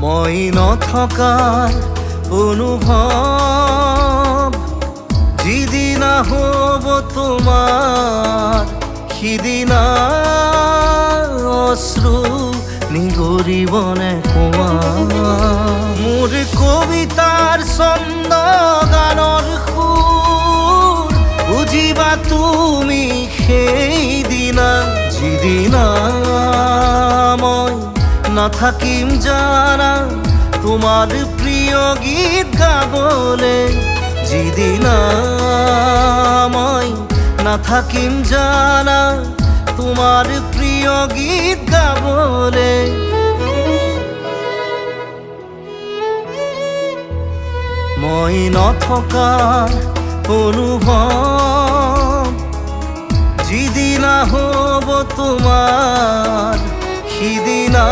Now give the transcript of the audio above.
মই নথকাৰ অনুভৱ যিদিনা হ'ব তোমাৰ সিদিনা অশ্ৰু নিগৰিবনে কোৱা মোৰ কবিতাৰ ছন্দ গানৰ সুৰ বুজিবা তুমি সেইদিনা যিদিনা মই নাথাকিম জানা তোমাৰ প্ৰিয় গীত গাবলে যিদিনা মই নাথাকিম জানা তোমাৰ প্ৰিয় গীত গাবলে মই নথকাৰ অনুভৱ যিদিনা হ'ব তোমাৰ সিদিনা